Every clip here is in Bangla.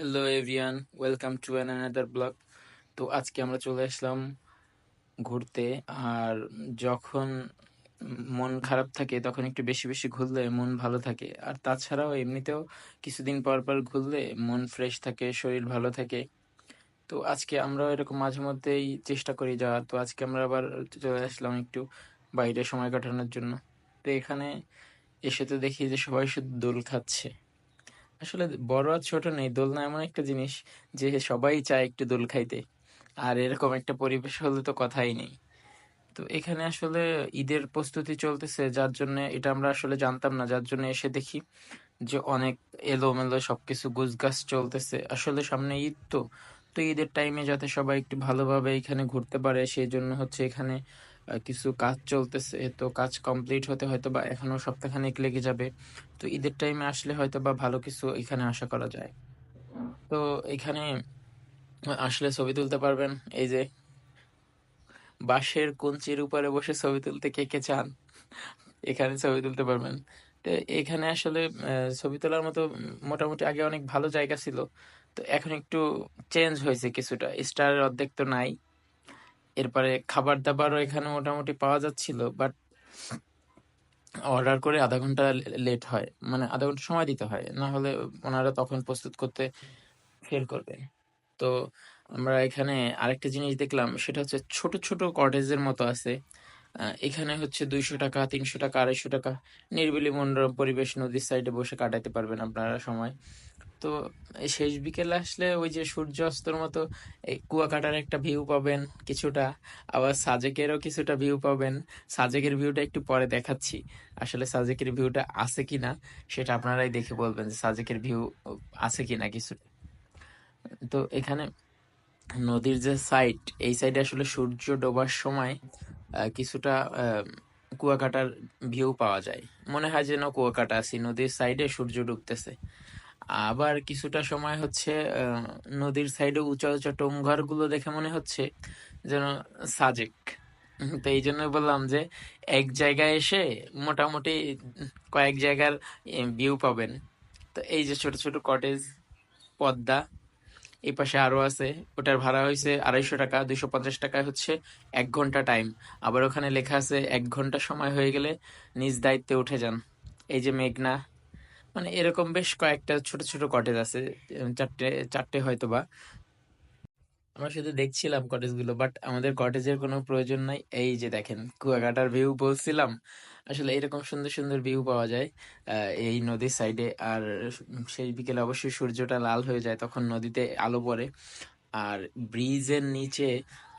Hello everyone, welcome to another blog. তো আজকে আমরা চলে আসলাম ঘুরতে। আর যখন মন খারাপ থাকে তখন একটু বেশি বেশি ঘুরলে মন ভালো থাকে। আর তাছাড়াও এমনিতেও কিছুদিন পর পর ঘুরলে মন ফ্রেশ থাকে, শরীর ভালো থাকে। তো আজকে আমরা এরকম মাঝে মধ্যেই চেষ্টা করি যাওয়ার। তো আজকে আমরা আবার চলে আসলাম একটু বাইরে সময় কাটানোর জন্য। তো এখানে এসে তো দেখি যে সবাই শুধু দোল খাচ্ছে। আসলে বড় আর ছোট নেই, দোলনা এমন একটা জিনিস যে সবাই চায় একটু দোল খাইতে। আর এরকম একটা পরিবেশ হলে তো কথাই নেই। তো এখানে আসলে ঈদের প্রস্তুতি চলতেছে, যার জন্য এটা আমরা আসলে জানতাম না, যার জন্য এসে দেখি যে অনেক এলোমেলো সবকিছু গুছগাছ চলতেছে। আসলে সামনে ঈদ, তো তো ঈদের টাইমে যাতে সবাই একটু ভালোভাবে এখানে ঘুরতে পারে সেই জন্য হচ্ছে এখানে কিছু কাজ চলতেছে। তো কাজ কমপ্লিট হতে হয়তো বা এখনো সপ্তাহখানেক লেগে যাবে। তো ঈদের টাইমে আসলে হয়তো বা ভালো কিছু এখানে আশা করা যায়। তো এখানে আসলে ছবি তুলতে পারবেন। এই যে বাঁশের কঞ্চির উপরে বসে ছবি তুলতে কে কে চান, এখানে ছবি তুলতে পারবেন। তো এখানে আসলে ছবি তোলার মতো মোটামুটি আগে অনেক ভালো জায়গা ছিল। তো এখন একটু চেঞ্জ হয়েছে কিছুটা, স্টারের অর্ধেক তো নাই। এরপরে খাবার দাবারও এখানে মোটামুটি পাওয়া যাচ্ছিল, বাট অর্ডার করে আধা ঘন্টা লেট হয়, মানে আধা ঘন্টা সময় দিতে হয়, না হলে ওনারা তখন প্রস্তুত করতে ফেল করবে। তো আমরা এখানে আরেকটা জিনিস দেখলাম, সেটা হচ্ছে ছোট ছোট কটেজের মতো আছে। এখানে হচ্ছে 200 টাকা, 300 টাকা, 250 টাকা, নিরিবিলি মনোরম পরিবেশ, নদীর সাইডে বসে কাটাতে পারবেন আপনারা সময়। তো এই শেষ বিকেলে আসলে ওই যে সূর্য অস্তর মতো এই কুয়াকাটার একটা ভিউ পাবেন কিছুটা, আবার সাজেকেরও কিছুটা ভিউ পাবেন। সাজেকের ভিউটা একটু পরে দেখাচ্ছি। আসলে সাজেকের ভিউটা আছে কিনা সেটা আপনারাই দেখে বলবেন যে সাজেকের ভিউ আছে কিনা কিছু। তো এখানে নদীর যে সাইড, এই সাইডে আসলে সূর্য ডোবার সময় কিছুটা কুয়াকাটার ভিউ পাওয়া যায়। মনে হয় যেন কুয়াকাটা আছি, নদীর সাইডে সূর্য ডুবতেছে। আবার কিছুটা সময় হচ্ছে নদীর সাইডে উঁচা উঁচা টোমঘর গুলো দেখে মনে হচ্ছে যেন সাজেক। তো এই জন্য বললাম যে এক জায়গায় এসে মোটামুটি কয়েক জায়গার ভিউ পাবেন। তো এই যে ছোট ছোট কটেজ, পদ্মা, এই পাশে আরো আছে। ওটার ভাড়া হয়েছে 250 টাকা, 250 টাকায় হচ্ছে 1 ঘন্টা টাইম। আবার ওখানে লেখা আছে 1 ঘন্টা সময় হয়ে গেলে নিজ দায়িত্বে উঠে যান। এই যে মেঘনা, মানে এরকম বেশ কয়েকটা ছোট ছোট কটেজ আছে। চারটে চারটে হয়তো বা। আমরা শুধু দেখছিলাম কটেজ গুলো, বাট আমাদের কটেজের কোনো প্রয়োজন নাই। এই যে দেখেন কুয়াকাটার ভিউ বলছিলাম, আসলে এরকম সুন্দর সুন্দর ভিউ পাওয়া যায় এই নদীর সাইডে। আর সেই বিকেলে অবশ্যই সূর্যটা লাল হয়ে যায়, তখন নদীতে আলো পড়ে। আর ব্রিজের নিচে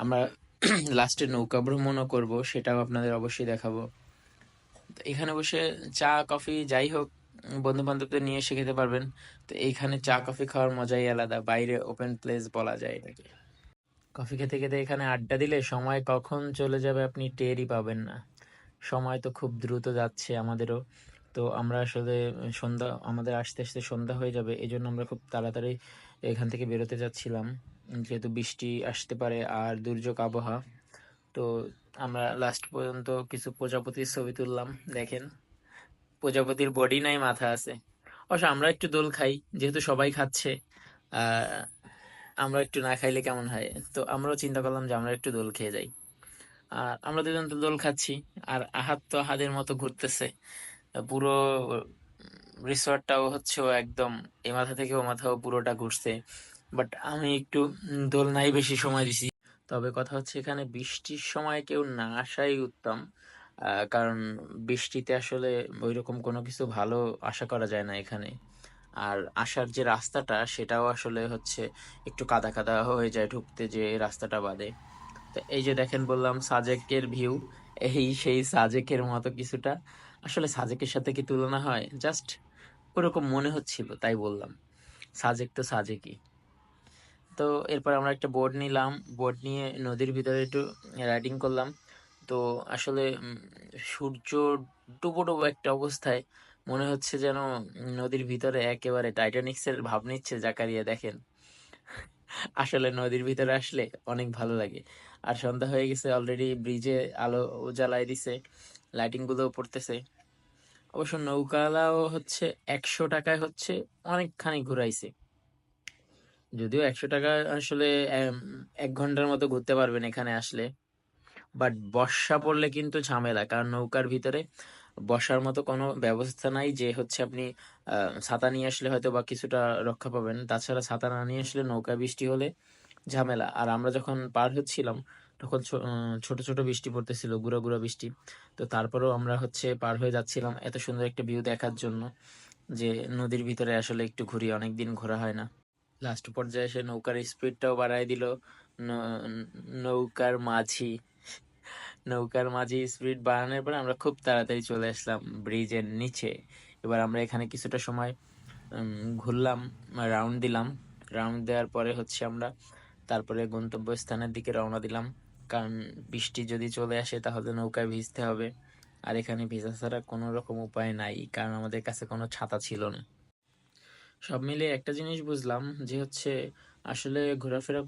আমরা লাস্টে নৌকা ভ্রমণও করব, সেটাও আপনাদের অবশ্যই দেখাবো। তো এখানে বসে চা কফি যাই হোক বন্ধু বান্ধবদের নিয়ে এসে খেতে পারবেন। তো এইখানে চা কফি খাওয়ার মজাই আলাদা, বাইরে ওপেন প্লেস বলা যায় এটাকে। কফি খেতে খেতে এখানে আড্ডা দিলে সময় কখন চলে যাবে আপনি টেরই পাবেন না। সময় তো খুব দ্রুত যাচ্ছে আমাদেরও। তো আমরা আসলে সন্ধ্যা, আমাদের আসতে আসতে সন্ধ্যা হয়ে যাবে, এই জন্য আমরা খুব তাড়াতাড়ি এখান থেকে বেরোতে যাচ্ছিলাম, যেহেতু বৃষ্টি আসতে পারে আর দুর্যোগ আবহাওয়া। তো আমরা লাস্ট পর্যন্ত কিছু প্রজাপতির ছবি তুললাম। দেখেন প্রজাপতির বডি নাই, মাথা আছে। অবশ্য আমরা একটু দোল খাই, যেহেতু সবাই খাচ্ছে। আহ আমরা একটু না খাইলে কেমন হয়। তো আমরাও চিন্তা করলাম যে আমরা একটু দোল খেয়ে যাই। আর আমরা দুজন তো দোল খাচ্ছি, আর আহাত তো আহাদের মতো ঘুরতেছে পুরো রিসর্টটাও হচ্ছে ও একদম এ মাথা থেকে ও মাথাও পুরোটা ঘুরছে। বাট আমি একটু দোলনায় বেশি সময় দিছি। তবে কথা হচ্ছে এখানে বৃষ্টির সময় কেউ না আসাই উত্তম। কারণ বৃষ্টিতে আসলে ওইরকম কোনো কিছু ভালো আশা করা যায় না এখানে। আর আসার যে রাস্তাটা সেটাও আসলে হচ্ছে একটু কাদা কাদা হয়ে যায় ঢুকতে, যে রাস্তাটা বাদে। তো এই যে দেখেন বললাম সাজেকের ভিউ, এই সেই সাজেকের মতো কিছুটা। আসলে সাজেকের সাথে কি তুলনা হয়, জাস্ট ওরকম মনে হচ্ছিল তাই বললাম। সাজেক তো সাজেকই। তো এরপর আমরা একটা বোট নিলাম, বোট নিয়ে নদীর ভিতরে একটু রাইডিং করলাম। তো আসলে সূর্য ডুবো ডুবো একটা অবস্থায় মনে হচ্ছে যেন নদীর ভিতরে একেবারে টাইটানিক্সের ভাব নিচ্ছে জাকারিয়া। দেখেন আসলে নদীর ভিতরে আসলে অনেক ভালো লাগে। আর সন্ধ্যা হয়ে গেছে অলরেডি, ব্রিজে আলো জ্বালাই দিছে, লাইটিং গুলো পড়তেছে। অবশ্য নৌকালাও হচ্ছে 100 টাকায় হচ্ছে অনেকখানি ঘুরাইছে। যদিও ৳১০০ আসলে ১ ঘন্টার মতো ঘুরতে পারবেন এখানে আসলে। বাট বর্ষা পড়লে কিন্তু ঝামেলা। কারণ নৌকার ভিতরে বসার মতো কোনো ব্যবস্থা নাই যে হচ্ছে আপনি আ ছাতা নিয়ে আসলে হয়তোবা কিছুটা রক্ষা পাবেন। তাছাড়া ছাতা না নিয়ে আসলে নৌকা বৃষ্টি হলে ঝামেলা। আর আমরা যখন পার হচ্ছিলাম তখন ছোট, ছোট বৃষ্টি পড়তেছিল, গুঁড়া, গুঁড়া বৃষ্টি। তো তারপরেও আমরা হচ্ছে পার হয়ে যাচ্ছিলাম এত সুন্দর একটা ভিউ দেখার জন্য যে নদীর ভিতরে আসলে একটু ঘুরি, অনেকদিন ঘোরা হয় না। লাস্ট পর্যায়ে এসে নৌকার স্পিডটাও বাড়ায় দিল। ন নৌকার মাঝি নৌকার মাঝি স্পিড বাড়ানোর পরে আমরা খুব তাড়াতাড়ি চলে আসলাম ব্রিজের নিচে। এবার আমরা এখানে কিছুটা সময় ঘুরলাম, রাউন্ড দিলাম। রাউন্ড দেওয়ার পরে হচ্ছে আমরা তারপরে গন্তব্যস্থানের দিকে রওনা দিলাম। কারণ বৃষ্টি যদি চলে আসে তাহলে নৌকায় ভিজতে হবে। আর এখানে ভিজা ছাড়া কোনো রকম উপায় নাই। কারণ আমাদের কাছে কোনো ছাতা ছিল না। সব মিলিয়ে একটা জিনিস বুঝলাম যে হচ্ছে আসলে ঘোরাফেরা